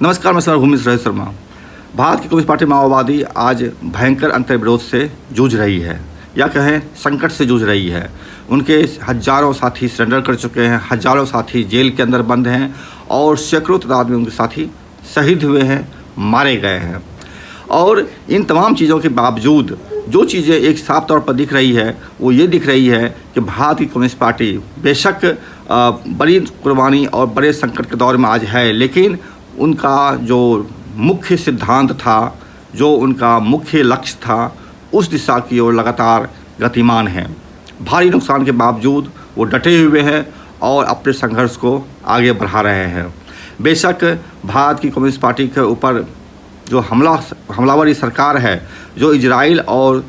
नमस्कार, मैं भूमि शर्मा। भारत की कम्युनिस्ट पार्टी माओवादी आज भयंकर अंतर्विरोध से जूझ रही है, या कहें संकट से जूझ रही है। उनके हजारों साथी सरेंडर कर चुके हैं, हजारों साथी जेल के अंदर बंद हैं और सैकड़ों तादाद में उनके साथी शहीद हुए हैं, मारे गए हैं। और इन तमाम चीज़ों के बावजूद जो चीज़ें एक साफ तौर पर दिख रही है वो ये दिख रही है कि भारत की कम्युनिस्ट पार्टी बेशक बड़ी कुर्बानी और बड़े संकट के दौर में आज है, लेकिन उनका जो मुख्य सिद्धांत था, जो उनका मुख्य लक्ष्य था, उस दिशा की ओर लगातार गतिमान है। भारी नुकसान के बावजूद वो डटे हुए हैं और अपने संघर्ष को आगे बढ़ा रहे हैं। बेशक भारत की कम्युनिस्ट पार्टी के ऊपर जो हमलावरी सरकार है, जो इजराइल और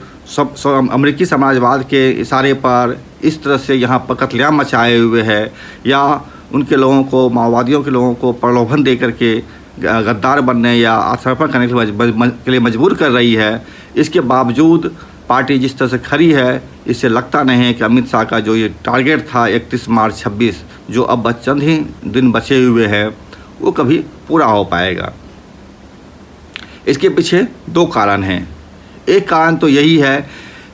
अमेरिकी समाजवाद के इशारे पर इस तरह से यहाँ पर कत्लेआम मचाए हुए है, या उनके लोगों को, माओवादियों के लोगों को प्रलोभन दे करके गद्दार बनने या आत्मसमर्पण करने के लिए मजबूर कर रही है, इसके बावजूद पार्टी जिस तरह से खड़ी है, इससे लगता नहीं है कि अमित शाह का जो ये टारगेट था 31 मार्च 26, जो अब चंद ही दिन बचे हुए हैं, वो कभी पूरा हो पाएगा। इसके पीछे दो कारण हैं। एक कारण तो यही है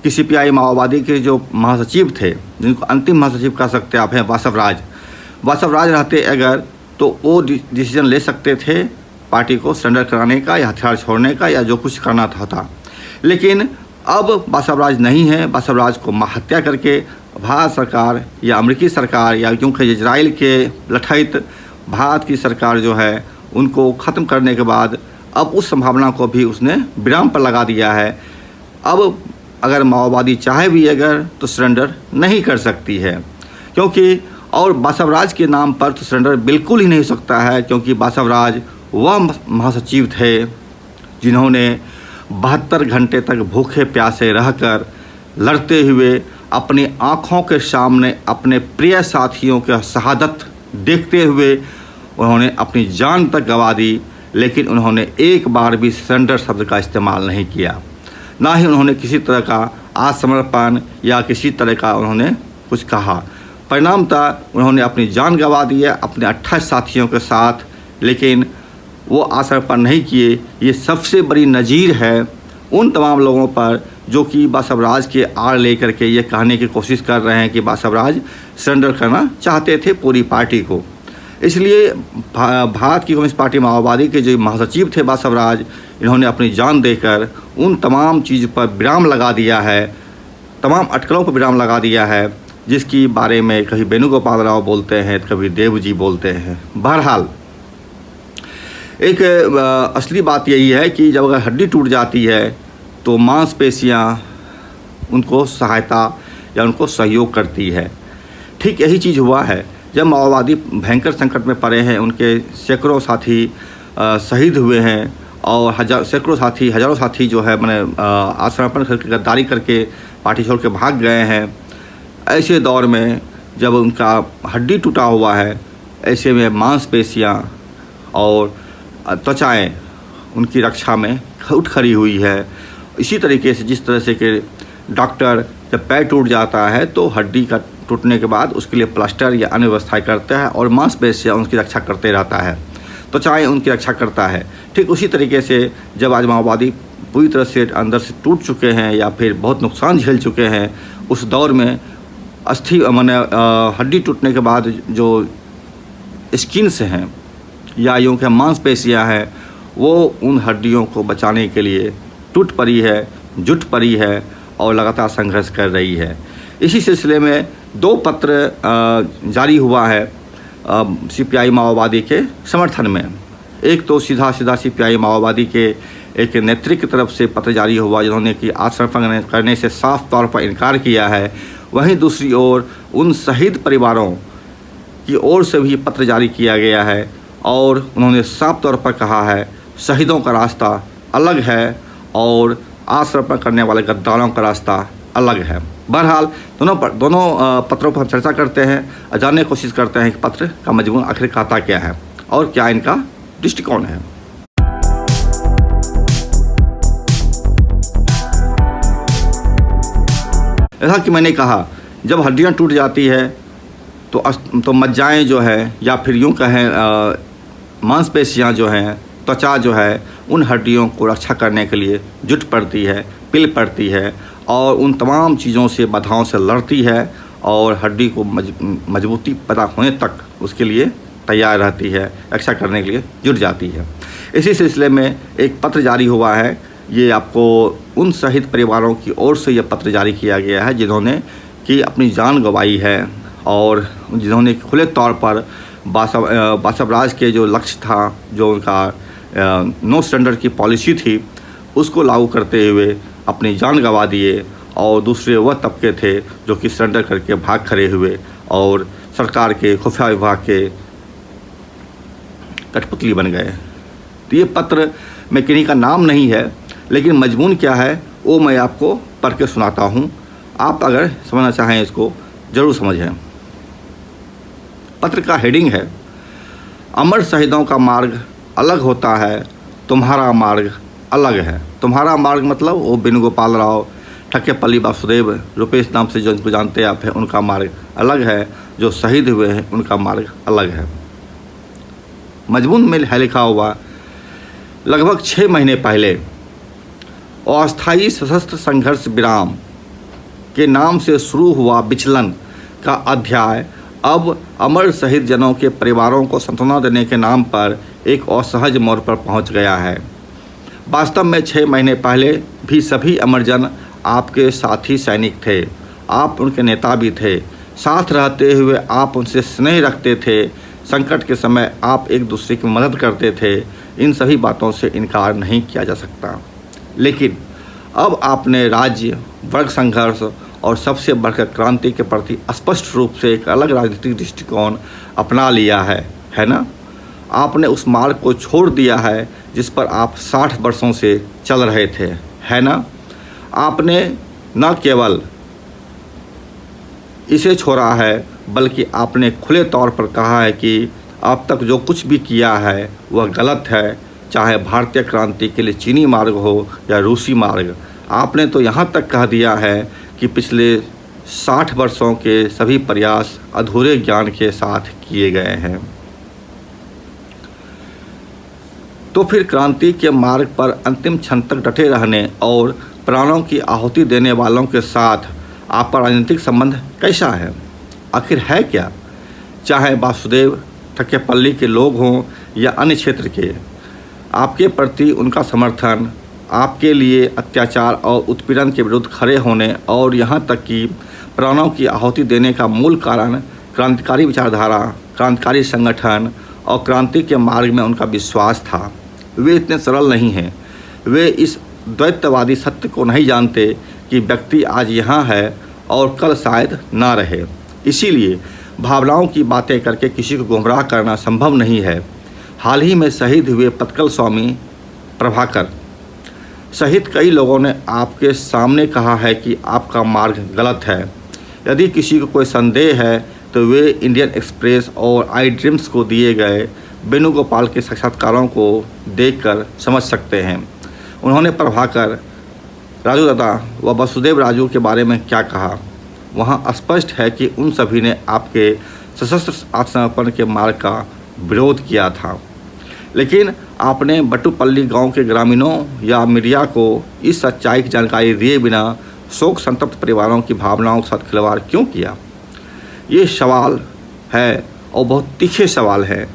कि सीपीआई माओवादी के जो महासचिव थे, जिनको अंतिम महासचिव कह सकते आप हैं, वासव राज रहते अगर, तो वो डिसीजन ले सकते थे पार्टी को सरेंडर कराने का या हथियार छोड़ने का या जो कुछ करना था। लेकिन अब वासव राज नहीं है। वासव राज को हत्या करके भारत सरकार या अमेरिकी सरकार या क्योंकि इजराइल के लठैत भारत की सरकार जो है, उनको ख़त्म करने के बाद अब उस संभावना को भी उसने विराम पर लगा दिया है। अब अगर माओवादी चाहे भी अगर, तो सरेंडर नहीं कर सकती है, क्योंकि और वासव राज के नाम पर तो सरेंडर बिल्कुल ही नहीं हो सकता है, क्योंकि वासव राज वह महासचिव थे जिन्होंने 72 घंटे तक भूखे प्यासे रहकर लड़ते हुए अपनी आँखों के सामने अपने प्रिय साथियों के शहादत देखते हुए उन्होंने अपनी जान तक गंवा दी, लेकिन उन्होंने एक बार भी सरेंडर शब्द का इस्तेमाल नहीं किया। ना ही उन्होंने किसी तरह का आत्मसमर्पण या किसी तरह का उन्होंने कुछ कहा। परिणामतः उन्होंने अपनी जान गंवा दी है अपने 28 साथियों के साथ, लेकिन वो आत्मसमर्पण नहीं किए। ये सबसे बड़ी नज़ीर है उन तमाम लोगों पर जो कि वासव राज के आड़ लेकर के ये कहने की कोशिश कर रहे हैं कि वासव राज सरेंडर करना चाहते थे पूरी पार्टी को। इसलिए भारत की कम्युनिस्ट पार्टी माओवादी के जो महासचिव थे वासव राज, इन्होंने अपनी जान देकर उन तमाम चीज़ पर विराम लगा दिया है, तमाम अटकलों पर विराम लगा दिया है, जिसकी बारे में कभी वेणुगोपाल राव बोलते हैं, कभी देव जी बोलते हैं। बहरहाल एक असली बात यही है कि जब अगर हड्डी टूट जाती है तो मांसपेशियाँ उनको सहायता या उनको सहयोग करती है। ठीक यही चीज़ हुआ है जब माओवादी भयंकर संकट में पड़े हैं। उनके सैकड़ों साथी शहीद हुए हैं और हज़ारों साथी जो है मैंने आत्मसमर्पण करके गद्दारी करके पार्टी छोड़ के भाग गए हैं। ऐसे दौर में जब उनका हड्डी टूटा हुआ है, ऐसे में मांसपेशियाँ और त्वचाएँ उनकी रक्षा में उठ खड़ी हुई है। इसी तरीके से जिस तरह से कि डॉक्टर जब पैर टूट जाता है तो हड्डी का टूटने के बाद उसके लिए प्लास्टर या अन्य व्यवस्थाएँ करता है और मांसपेशियाँ उनकी रक्षा करते रहता है, त्वचाएँ उनकी रक्षा करता है। ठीक उसी तरीके से जब आज माओवादी पूरी तरह से अंदर से टूट चुके हैं या फिर बहुत नुकसान झेल चुके हैं, उस दौर में हड्डी टूटने के बाद जो स्किन्स हैं या यूँ के मांसपेशियाँ हैं, वो उन हड्डियों को बचाने के लिए टूट पड़ी है, जुट पड़ी है और लगातार संघर्ष कर रही है। इसी सिलसिले में 2 पत्र जारी हुआ है सीपीआई माओवादी के समर्थन में। एक तो सीधा सीपीआई माओवादी के एक नेतृत्व की तरफ से पत्र जारी हुआ जिन्होंने कि आत्मसमर्पण करने से साफ तौर पर इनकार किया है। वहीं दूसरी ओर उन शहीद परिवारों की ओर से भी पत्र जारी किया गया है और उन्होंने साफ तौर पर कहा है शहीदों का रास्ता अलग है और आत्मसमर्पण करने वाले गद्दारों का रास्ता अलग है। बहरहाल दोनों पत्रों पर हम चर्चा करते हैं और जानने की कोशिश करते हैं कि पत्र का मजमून आखिर कहता क्या है और क्या इनका दृष्टिकोण है। जैसा कि मैंने कहा, जब हड्डियां टूट जाती है तो मज्जाएँ जो है या फिर यूँ कहें मांसपेशियाँ जो हैं त्वचा जो है उन हड्डियों को रक्षा करने के लिए जुट पड़ती है, पिल पड़ती है और उन तमाम चीज़ों से, बाधाओं से लड़ती है और हड्डी को मजबूती पैदा होने तक उसके लिए तैयार रहती है, रक्षा करने के लिए जुट जाती है। इसी सिलसिले में एक पत्र जारी हुआ है। ये आपको उन शहीद परिवारों की ओर से यह पत्र जारी किया गया है जिन्होंने कि अपनी जान गंवाई है और जिन्होंने खुले तौर पर बासव राज के जो लक्ष्य था, जो उनका नो सरेंडर की पॉलिसी थी, उसको लागू करते हुए अपनी जान गंवा दिए और दूसरे वह तबके थे जो कि सरेंडर करके भाग खड़े हुए और सरकार के खुफिया विभाग के कठपुतली बन गए। तो ये पत्र में किन्हीं का नाम नहीं है, लेकिन मजमून क्या है वो मैं आपको पढ़ के सुनाता हूँ। आप अगर समझना चाहें इसको ज़रूर समझें। पत्र का हेडिंग है, अमर शहीदों का मार्ग अलग होता है, तुम्हारा मार्ग अलग है। तुम्हारा मार्ग मतलब वो वेणुगोपाल राव, ठक्केपल्ली वासुदेव, रुपेश नाम से जो इनको जानते आप हैं, उनका मार्ग अलग है। जो शहीद हुए हैं उनका मार्ग अलग है। मजमून में है लिखा हुआ, लगभग 6 महीने पहले अस्थायी सशस्त्र संघर्ष विराम के नाम से शुरू हुआ विचलन का अध्याय अब अमर शहीद जनों के परिवारों को सांत्वना देने के नाम पर एक असहज मोड़ पर पहुंच गया है। वास्तव में 6 महीने पहले भी सभी अमरजन आपके साथी सैनिक थे, आप उनके नेता भी थे। साथ रहते हुए आप उनसे स्नेह रखते थे, संकट के समय आप एक दूसरे की मदद करते थे। इन सभी बातों से इनकार नहीं किया जा सकता। लेकिन अब आपने राज्य, वर्ग संघर्ष और सबसे बढ़कर क्रांति के प्रति स्पष्ट रूप से एक अलग राजनीतिक दृष्टिकोण अपना लिया है ना? आपने उस मार्ग को छोड़ दिया है जिस पर आप 60 वर्षों से चल रहे थे, है ना? आपने न केवल इसे छोड़ा है बल्कि आपने खुले तौर पर कहा है कि अब तक जो कुछ भी किया है वह गलत है, चाहे भारतीय क्रांति के लिए चीनी मार्ग हो या रूसी मार्ग। आपने तो यहाँ तक कह दिया है कि पिछले 60 वर्षों के सभी प्रयास अधूरे ज्ञान के साथ किए गए हैं। तो फिर क्रांति के मार्ग पर अंतिम क्षण तक डटे रहने और प्राणों की आहुति देने वालों के साथ आपका राजनीतिक संबंध कैसा है? आखिर है क्या? चाहे वासुदेव, ठक्केपल्ली के लोग हों या अन्य क्षेत्र के, आपके प्रति उनका समर्थन, आपके लिए अत्याचार और उत्पीड़न के विरुद्ध खड़े होने और यहाँ तक कि प्राणों की आहुति देने का मूल कारण क्रांतिकारी विचारधारा, क्रांतिकारी संगठन और क्रांति के मार्ग में उनका विश्वास था। वे इतने सरल नहीं हैं। वे इस द्वैतवादी सत्य को नहीं जानते कि व्यक्ति आज यहाँ है और कल शायद ना रहे। इसीलिए भावनाओं की बातें करके किसी को गुमराह करना संभव नहीं है। हाल ही में शहीद हुए पत्कल स्वामी प्रभाकर सहित कई लोगों ने आपके सामने कहा है कि आपका मार्ग गलत है। यदि किसी को कोई संदेह है तो वे इंडियन एक्सप्रेस और आई ड्रीम्स को दिए गए वेणुगोपाल के साक्षात्कारों को देखकर समझ सकते हैं। उन्होंने प्रभाकर, राजू दादा व वसुदेव राजू के बारे में क्या कहा, वहाँ स्पष्ट है कि उन सभी ने आपके सशस्त्र आत्मसमर्पण के मार्ग का विरोध किया था। लेकिन आपने बटुपल्ली गांव के ग्रामीणों या मीडिया को इस सच्चाई की जानकारी दिए बिना शोक संतप्त परिवारों की भावनाओं के साथ खिलवाड़ क्यों किया? ये सवाल है और बहुत तीखे सवाल है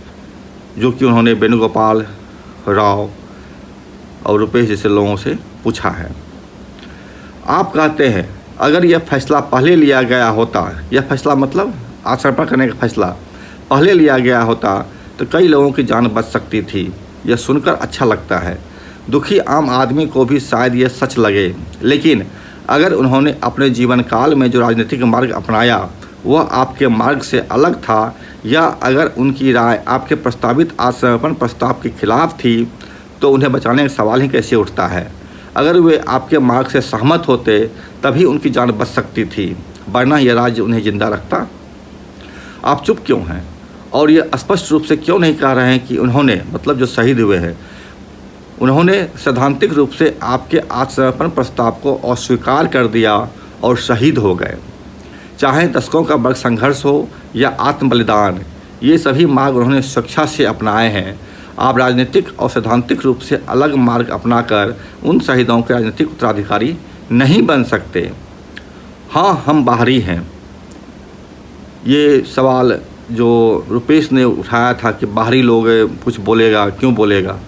जो कि उन्होंने वेणुगोपाल राव और रुपेश जैसे लोगों से पूछा है। आप कहते हैं अगर यह फैसला पहले लिया गया होता, यह फैसला मतलब आत्मसमर्पण करने का फैसला पहले लिया गया होता तो कई लोगों की जान बच सकती थी। यह सुनकर अच्छा लगता है। दुखी आम आदमी को भी शायद यह सच लगे, लेकिन अगर उन्होंने अपने जीवन काल में जो राजनीतिक मार्ग अपनाया वह आपके मार्ग से अलग था, या अगर उनकी राय आपके प्रस्तावित आत्मसमर्पण प्रस्ताव के खिलाफ थी, तो उन्हें बचाने का सवाल ही कैसे उठता है। अगर वे आपके मार्ग से सहमत होते तभी उनकी जान बच सकती थी, वरना यह राज्य उन्हें जिंदा रखता। आप चुप क्यों हैं और ये स्पष्ट रूप से क्यों नहीं कह रहे हैं कि उन्होंने, मतलब जो शहीद हुए हैं, उन्होंने सैद्धांतिक रूप से आपके आत्मसमर्पण प्रस्ताव को अस्वीकार कर दिया और शहीद हो गए? चाहे दशकों का वर्ग संघर्ष हो या आत्म बलिदान, ये सभी मार्ग उन्होंने स्वेच्छा से अपनाए हैं। आप राजनीतिक और सैद्धांतिक रूप से अलग मार्ग अपनाकर उन शहीदों के राजनीतिक उत्तराधिकारी नहीं बन सकते। हाँ, हम बाहरी हैं। ये सवाल जो रुपेश ने उठाया था कि बाहरी लोग कुछ बोलेगा, क्यों बोलेगा,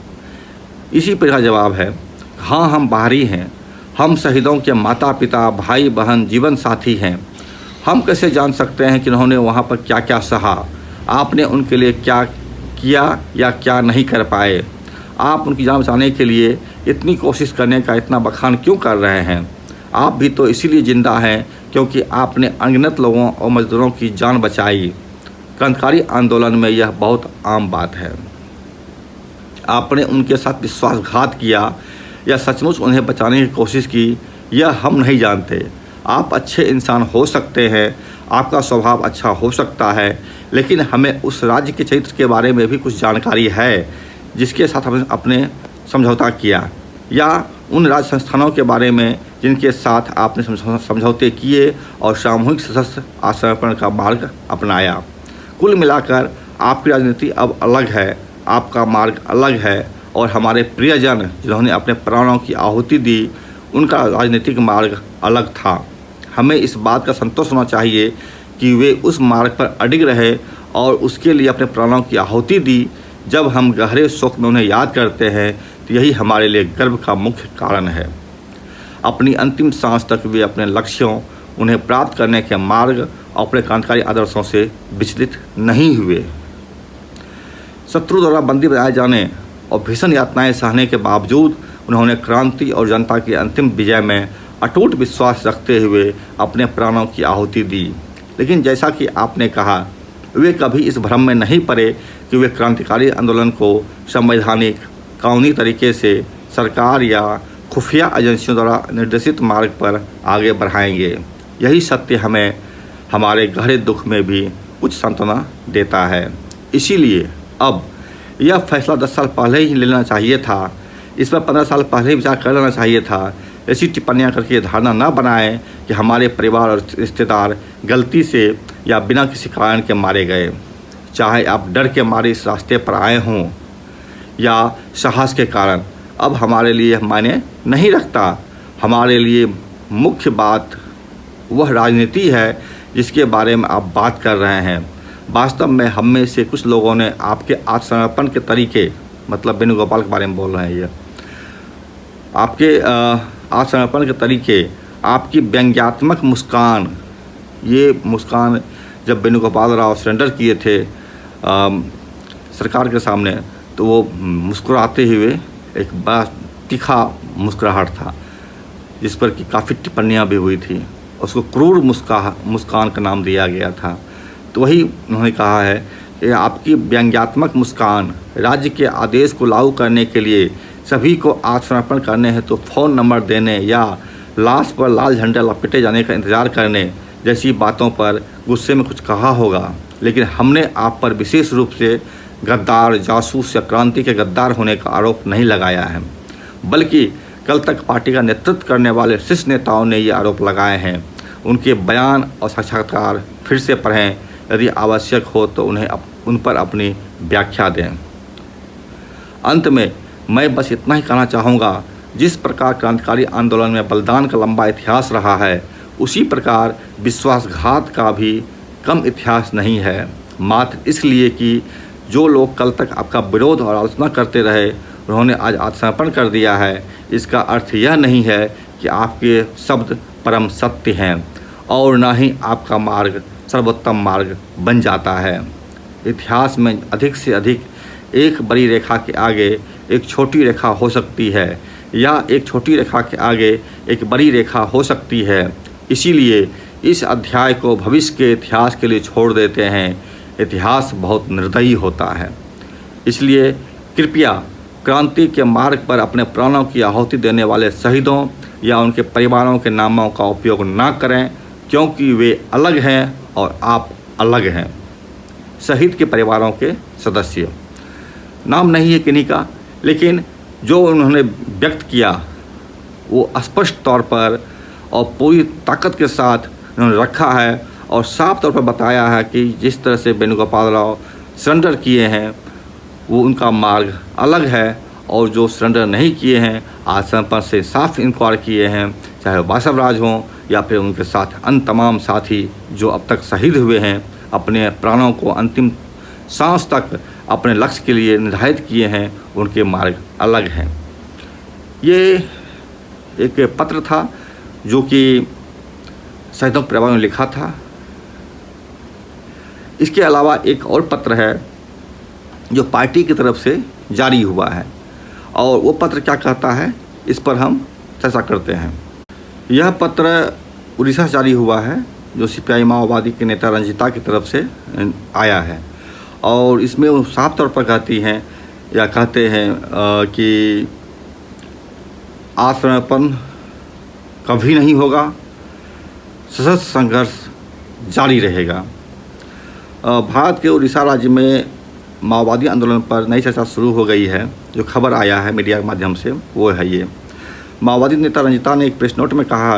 इसी पर का जवाब है हाँ, हम बाहरी हैं। हम शहीदों के माता पिता, भाई बहन, जीवन साथी हैं। हम कैसे जान सकते हैं कि उन्होंने वहाँ पर क्या क्या सहा, आपने उनके लिए क्या किया या क्या नहीं कर पाए, आप उनकी जान बचाने के लिए इतनी कोशिश करने का इतना बखान क्यों कर रहे हैं। आप भी तो इसीलिए ज़िंदा हैं क्योंकि आपने अनगिनत लोगों और मजदूरों की जान बचाई। क्रांतिकारी आंदोलन में यह बहुत आम बात है। आपने उनके साथ विश्वासघात किया या सचमुच उन्हें बचाने की कोशिश की, यह हम नहीं जानते। आप अच्छे इंसान हो सकते हैं, आपका स्वभाव अच्छा हो सकता है, लेकिन हमें उस राज्य के चरित्र के बारे में भी कुछ जानकारी है जिसके साथ हमने अपने समझौता किया, या उन राज्य संस्थानों के बारे में जिनके साथ आपने समझौते किए और सामूहिक सशस्त्र आत्मसमर्पण का मार्ग अपनाया। कुल मिलाकर आपकी राजनीति अब अलग है, आपका मार्ग अलग है, और हमारे प्रियजन जिन्होंने अपने प्राणों की आहुति दी, उनका राजनीतिक मार्ग अलग था। हमें इस बात का संतोष होना चाहिए कि वे उस मार्ग पर अडिग रहे और उसके लिए अपने प्राणों की आहुति दी। जब हम गहरे शोक में उन्हें याद करते हैं तो यही हमारे लिए गर्व का मुख्य कारण है। अपनी अंतिम सांस तक वे अपने लक्ष्यों, उन्हें प्राप्त करने के मार्ग और अपने क्रांतिकारी आदर्शों से विचलित नहीं हुए। शत्रु द्वारा बंदी बनाए जाने और भीषण यातनाएं सहने के बावजूद उन्होंने क्रांति और जनता की अंतिम विजय में अटूट विश्वास रखते हुए अपने प्राणों की आहुति दी। लेकिन जैसा कि आपने कहा, वे कभी इस भ्रम में नहीं पड़े कि वे क्रांतिकारी आंदोलन को संवैधानिक कानूनी तरीके से सरकार या खुफिया एजेंसियों द्वारा निर्देशित मार्ग पर आगे बढ़ाएंगे। यही सत्य हमें हमारे गहरे दुख में भी कुछ सांत्वना देता है। इसीलिए अब यह फैसला 10 साल पहले ही लेना चाहिए था, इस पर 15 साल पहले ही विचार कर लेना चाहिए था। ऐसी टिप्पणियां करके धारणा न बनाएं कि हमारे परिवार और रिश्तेदार गलती से या बिना किसी कारण के मारे गए। चाहे आप डर के मारे इस रास्ते पर आए हों या साहस के कारण, अब हमारे लिए मायने नहीं रखता। हमारे लिए मुख्य बात वह राजनीति है जिसके बारे में आप बात कर रहे हैं। वास्तव में हम में से कुछ लोगों ने आपके आत्मसमर्पण के तरीके, मतलब वेणुगोपाल के बारे में बोल रहे हैं, ये आपके आत्मसमर्पण के तरीके, आपकी व्यंग्यात्मक मुस्कान, ये मुस्कान जब वेणुगोपाल राव सरेंडर किए थे सरकार के सामने, तो वो मुस्कुराते हुए एक बड़ा तीखा मुस्कुराहट था जिस पर कि काफ़ी टिप्पणियाँ भी हुई थी। उसको क्रूर मुस्कान का नाम दिया गया था। तो वही उन्होंने कहा है कि आपकी व्यंग्यात्मक मुस्कान राज्य के आदेश को लागू करने के लिए सभी को आत्मसमर्पण करने हैं तो फ़ोन नंबर देने या लाश पर लाल झंडा लपेटे जाने का इंतज़ार करने जैसी बातों पर गुस्से में कुछ कहा होगा। लेकिन हमने आप पर विशेष रूप से गद्दार, जासूस या क्रांति के गद्दार होने का आरोप नहीं लगाया है, बल्कि कल तक पार्टी का नेतृत्व करने वाले शीर्ष नेताओं ने ये आरोप लगाए हैं। उनके बयान और साक्षात्कार फिर से पढ़ें, यदि आवश्यक हो तो उन पर अपनी व्याख्या दें। अंत में मैं बस इतना ही कहना चाहूँगा, जिस प्रकार क्रांतिकारी आंदोलन में बलिदान का लंबा इतिहास रहा है, उसी प्रकार विश्वासघात का भी कम इतिहास नहीं है। मात्र इसलिए कि जो लोग कल तक आपका विरोध और आलोचना करते रहे, उन्होंने आज आत्मसमर्पण कर दिया है। इसका अर्थ यह नहीं है कि आपके शब्द परम सत्य हैं और ना ही आपका मार्ग सर्वोत्तम मार्ग बन जाता है। इतिहास में अधिक से अधिक एक बड़ी रेखा के आगे एक छोटी रेखा हो सकती है, या एक छोटी रेखा के आगे एक बड़ी रेखा हो सकती है। इसीलिए इस अध्याय को भविष्य के इतिहास के लिए छोड़ देते हैं। इतिहास बहुत निर्दयी होता है। इसलिए कृपया क्रांति के मार्ग पर अपने प्राणों की आहुति देने वाले शहीदों या उनके परिवारों के नामों का उपयोग ना करें, क्योंकि वे अलग हैं और आप अलग हैं। शहीद के परिवारों के सदस्य, नाम नहीं है किन्हीं का, लेकिन जो उन्होंने व्यक्त किया वो स्पष्ट तौर पर और पूरी ताकत के साथ उन्होंने रखा है और साफ तौर पर बताया है कि जिस तरह से वेणुगोपाल राव सरेंडर किए हैं वो उनका मार्ग अलग है, और जो सरेंडर नहीं किए हैं, आज समय पर से साफ इनकार किए हैं, चाहे बासव राज हों या फिर उनके साथ अन्य तमाम साथी जो अब तक शहीद हुए हैं, अपने प्राणों को अंतिम सांस तक अपने लक्ष्य के लिए निर्धारित किए हैं, उनके मार्ग अलग हैं। ये एक पत्र था जो कि शहीदों के परिवार ने लिखा था। इसके अलावा एक और पत्र है जो पार्टी की तरफ से जारी हुआ है, और वो पत्र क्या कहता है, इस पर हम चर्चा करते हैं। यह पत्र उड़ीसा से जारी हुआ है, जो सीपीआई माओवादी के नेता रंजीता की तरफ से आया है, और इसमें वो साफ तौर पर कहती हैं या कहते हैं कि आत्मसमर्पण कभी नहीं होगा, सशस्त्र संघर्ष जारी रहेगा। भारत के उड़ीसा राज्य में माओवादी आंदोलन पर नई चर्चा शुरू हो गई है। जो खबर आया है मीडिया के माध्यम से वो है ये। माओवादी नेता रंजीता ने एक प्रेस नोट में कहा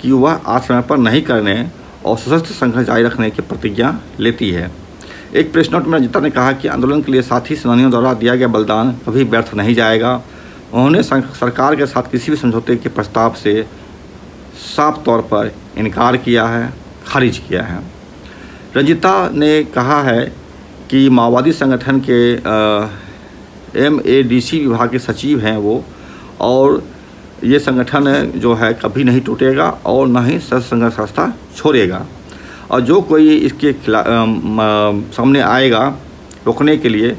कि वह आत्मसमर्पण नहीं करने और सशस्त्र संघर्ष जारी रखने की प्रतिज्ञा लेती है। एक प्रेस नोट में रंजीता ने कहा कि आंदोलन के लिए साथी सेनानियों द्वारा दिया गया बलिदान कभी व्यर्थ नहीं जाएगा। उन्होंने सरकार के साथ किसी भी समझौते के प्रस्ताव से साफ तौर पर इनकार किया है, खारिज किया है। रंजीता ने कहा है कि माओवादी संगठन के MADC विभाग के सचिव हैं वो, और ये संगठन जो है कभी नहीं टूटेगा और न ही सशस्त्र संघर्ष रास्ता छोड़ेगा, और जो कोई इसके सामने आएगा रोकने के लिए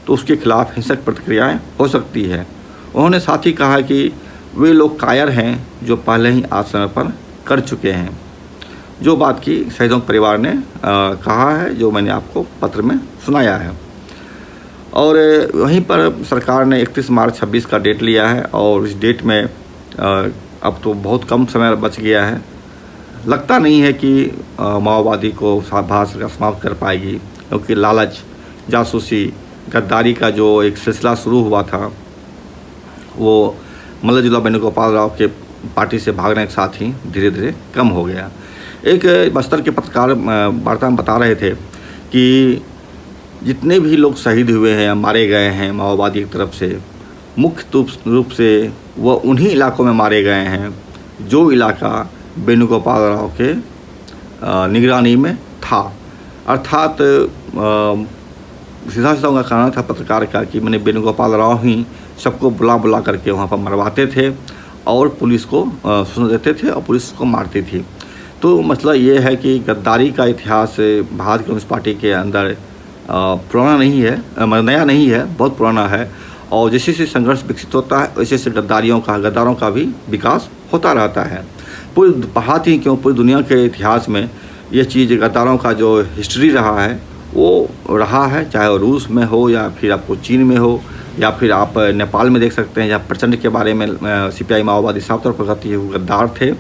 तो उसके खिलाफ हिंसक प्रतिक्रियाएं हो सकती है। उन्होंने साथ ही कहा कि वे लोग कायर हैं जो पहले ही आत्मसमर्पण कर चुके हैं, जो बात की शहीदों के परिवार ने कहा है, जो मैंने आपको पत्र में सुनाया है। और वहीं पर सरकार ने 31 मार्च 26 का डेट लिया है, और इस डेट में अब तो बहुत कम समय बच गया है। लगता नहीं है कि माओवादी को भारत सरकार समाप्त कर पाएगी, क्योंकि लालच, जासूसी, गद्दारी का जो एक सिलसिला शुरू हुआ था वो मल्लजुल्ला वेणुगोपाल राव के पार्टी से भागने के साथ ही धीरे धीरे कम हो गया। एक बस्तर के पत्रकार वार्ता में बता रहे थे कि जितने भी लोग शहीद हुए हैं, मारे गए हैं माओवादी की तरफ से, मुख्य रूप से वह उन्हीं इलाकों में मारे गए हैं जो इलाका वेणुगोपाल राव के निगरानी में था। अर्थात सीधा सीधा उनका कहना था पत्रकार का कि मैंने वेणुगोपाल राव ही सबको बुला करके वहाँ पर मरवाते थे और पुलिस को सूचना देते थे और पुलिस को मारती थी। तो मसला ये है कि गद्दारी का इतिहास भारतीय कम्युनिस्ट पार्टी के अंदर पुराना नहीं है, नया नहीं है, बहुत पुराना है, और जैसे जैसे संघर्ष विकसित होता है वैसे वैसे गद्दारों का भी विकास होता रहता है। पूरी भारत ही क्यों पूरी दुनिया के इतिहास में ये चीज़ गद्दारों का जो हिस्ट्री रहा है वो रहा है, चाहे वो रूस में हो या फिर आपको चीन में हो या फिर आप नेपाल में देख सकते हैं, जहाँ प्रचंड के बारे में सीपीआई माओवादी साफ तौर पर कहती है वो गद्दार थे।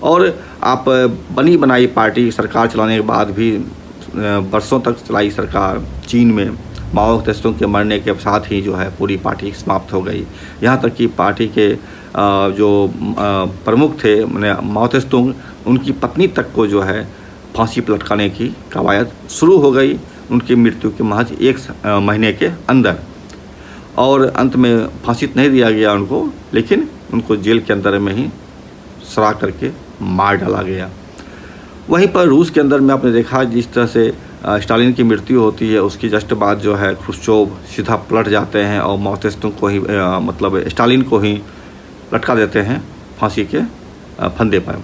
और आप बनी बनाई पार्टी सरकार चलाने के बाद भी बरसों तक चलाई सरकार चीन में माओवादियों के मरने के साथ ही जो है पूरी पार्टी समाप्त हो गई। यहाँ तक कि पार्टी के जो प्रमुख थे माओवादियों, उनकी पत्नी तक को जो है फांसी पर लटकाने की कवायद शुरू हो गई उनकी मृत्यु के महज 1 महीने के अंदर। और अंत में फांसी नहीं दिया गया उनको, लेकिन उनको जेल के अंदर में ही सड़ा करके मार डाला गया। वहीं पर रूस के अंदर में आपने देखा जिस तरह से स्टालिन की मृत्यु होती है, उसकी जस्ट बाद जो है ख्रुश्चोव सीधा पलट जाते हैं और माओवादियों को ही मतलब स्टालिन को ही लटका देते हैं फांसी के फंदे पर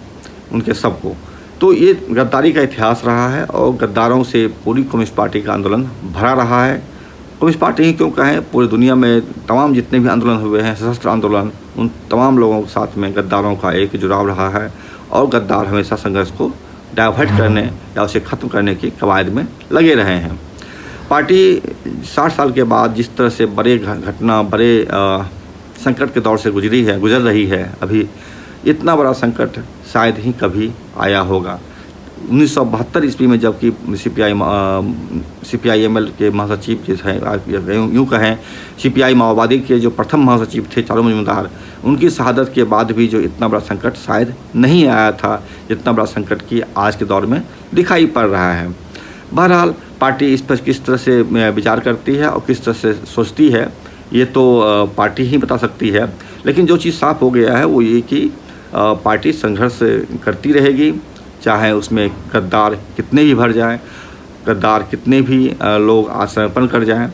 उनके सबको। तो ये गद्दारी का इतिहास रहा है और गद्दारों से पूरी कम्युनिस्ट पार्टी का आंदोलन भरा रहा है। कम्युनिस्ट पार्टी ही क्यों कहें, पूरी दुनिया में तमाम जितने भी आंदोलन हुए हैं, सशस्त्र आंदोलन, उन तमाम लोगों के साथ में गद्दारों का एक जुड़ाव रहा है और गद्दार हमेशा संघर्ष को डाइवर्ट करने या उसे ख़त्म करने की कवायद में लगे रहे हैं। पार्टी 60 साल के बाद जिस तरह से बड़े संकट के दौर से गुजर रही है, अभी इतना बड़ा संकट शायद ही कभी आया होगा। 1972 ईस्वी में जबकि CPI-ML के महासचिव जो है, यूँ कहें CPI माओवादी के जो प्रथम महासचिव थे चारू मजूमदार, उनकी शहादत के बाद भी जो इतना बड़ा संकट शायद नहीं आया था जितना बड़ा संकट की आज के दौर में दिखाई पड़ रहा है। बहरहाल पार्टी इस पर किस तरह से विचार करती है और किस तरह से सोचती है, ये तो पार्टी ही बता सकती है। लेकिन जो चीज़ साफ हो गया है वो ये कि पार्टी संघर्ष करती रहेगी, चाहे उसमें गद्दार कितने भी भर जाएं, गद्दार कितने भी लोग आत्मसमर्पण कर जाएं।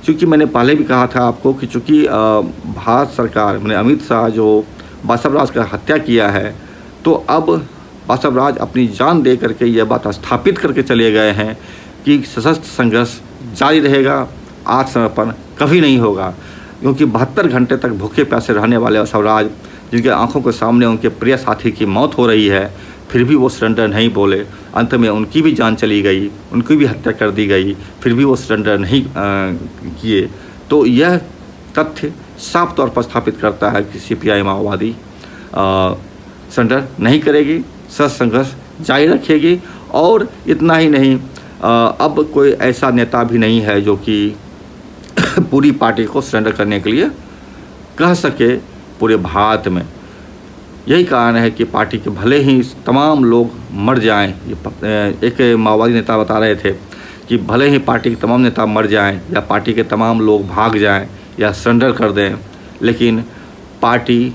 क्योंकि मैंने पहले भी कहा था आपको कि चूँकि भारत सरकार मैंने अमित शाह जो बासव राज का हत्या किया है, तो अब बासव राज अपनी जान दे करके यह बात स्थापित करके चले गए हैं कि सशस्त्र संघर्ष जारी रहेगा, आत्मसमर्पण कभी नहीं होगा। क्योंकि 72 घंटे तक भूखे प्यासे रहने वाले बासव राज, जिनके आंखों के सामने उनके प्रिय साथी की मौत हो रही है, फिर भी वो सरेंडर नहीं बोले। अंत में उनकी भी जान चली गई, उनकी भी हत्या कर दी गई, फिर भी वो सरेंडर नहीं किए। तो यह तथ्य साफ तौर पर स्थापित करता है कि CPI माओवादी सरेंडर नहीं करेगी, सशस्त्र संघर्ष जारी रखेगी। और इतना ही नहीं, अब कोई ऐसा नेता भी नहीं है जो कि पूरी पार्टी को सरेंडर करने के लिए कह सके पूरे भारत में। यही कारण है कि पार्टी के भले ही तमाम लोग मर जाएं, एक माओवादी नेता बता रहे थे कि भले ही पार्टी के तमाम नेता मर जाएं या पार्टी के तमाम लोग भाग जाएं या सरेंडर कर दें, लेकिन पार्टी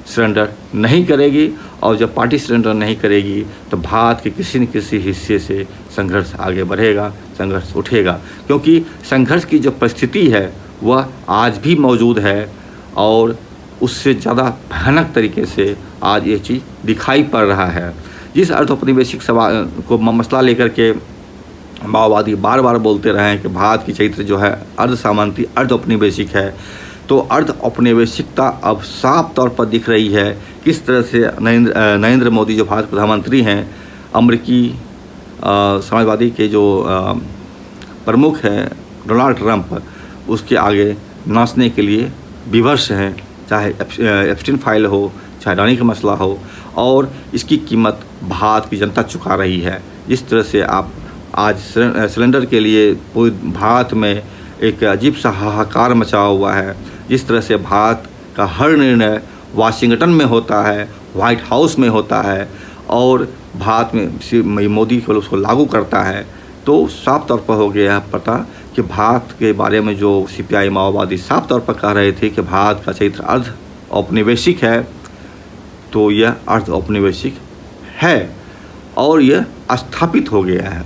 सरेंडर नहीं करेगी। और जब पार्टी सरेंडर नहीं करेगी तो भारत के किसी न किसी हिस्से से संघर्ष आगे बढ़ेगा, संघर्ष उठेगा। क्योंकि संघर्ष की जो परिस्थिति है वह आज भी मौजूद है और उससे ज़्यादा भयानक तरीके से आज ये चीज़ दिखाई पड़ रहा है। जिस अर्धौपनिवेशिक सवाल को मसला लेकर के माओवादी बार बार बोलते रहे हैं कि भारत की चरित्र जो है अर्ध सामंती अर्ध औपनिवेशिक है, तो अर्ध औपनिवेशिकता अब साफ तौर पर दिख रही है। किस तरह से नरेंद्र मोदी जो भारत प्रधानमंत्री हैं, अमेरिकी समाजवादी के जो प्रमुख हैं डोनाल्ड ट्रंप, उसके आगे नाचने के लिए विवश हैं, चाहे एप्स्टीन फाइल हो, चाहे अडानी का मसला हो। और इसकी कीमत भारत की जनता चुका रही है। जिस तरह से आप आज सिलेंडर के लिए पूरे भारत में एक अजीब सा हाहाकार मचा हुआ है, जिस तरह से भारत का हर निर्णय वाशिंगटन में होता है, वाइट हाउस में होता है और भारत में मोदी केवल उसको लागू करता है, तो साफ तौर पर हो गया है पता कि भारत के बारे में जो CPI माओवादी साफ तौर पर कह रहे थे कि भारत का चरित्र अर्ध औपनिवेशिक है, तो यह अर्ध औपनिवेशिक है और यह स्थापित हो गया है।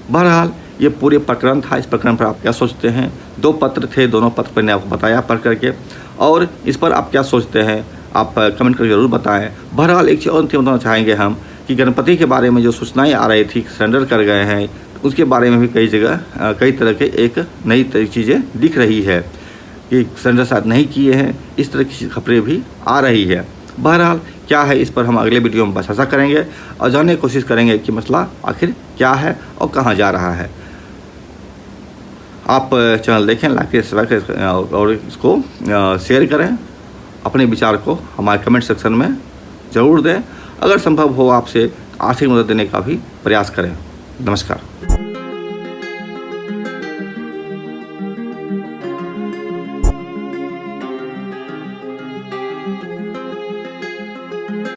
बहरहाल ये पूरे प्रकरण था। इस प्रकरण पर आप क्या सोचते हैं? 2 पत्र थे, दोनों पत्र मैंने आपको बताया पढ़ करके, और इस पर आप क्या सोचते हैं आप कमेंट करके ज़रूर बताएं। बहरहाल एक चीज़ और बताना चाहेंगे हम कि गणपति के बारे में जो सूचनाएं आ रही थी सरेंडर कर गए हैं, उसके बारे में भी कई जगह कई तरह के एक नई चीज़ें दिख रही है कि सरेंडर शायद नहीं किए हैं, इस तरह की खबरें भी आ रही है। बहरहाल क्या है, इस पर हम अगले वीडियो में चर्चा करेंगे और जानने की कोशिश करेंगे कि मसला आखिर क्या है और कहाँ जा रहा है। आप चैनल देखें, लाइक करें, सब्सक्राइब करें और इसको शेयर करें। अपने विचार को हमारे कमेंट सेक्शन में ज़रूर दें। अगर संभव हो आपसे आर्थिक मदद देने का भी प्रयास करें। नमस्कार।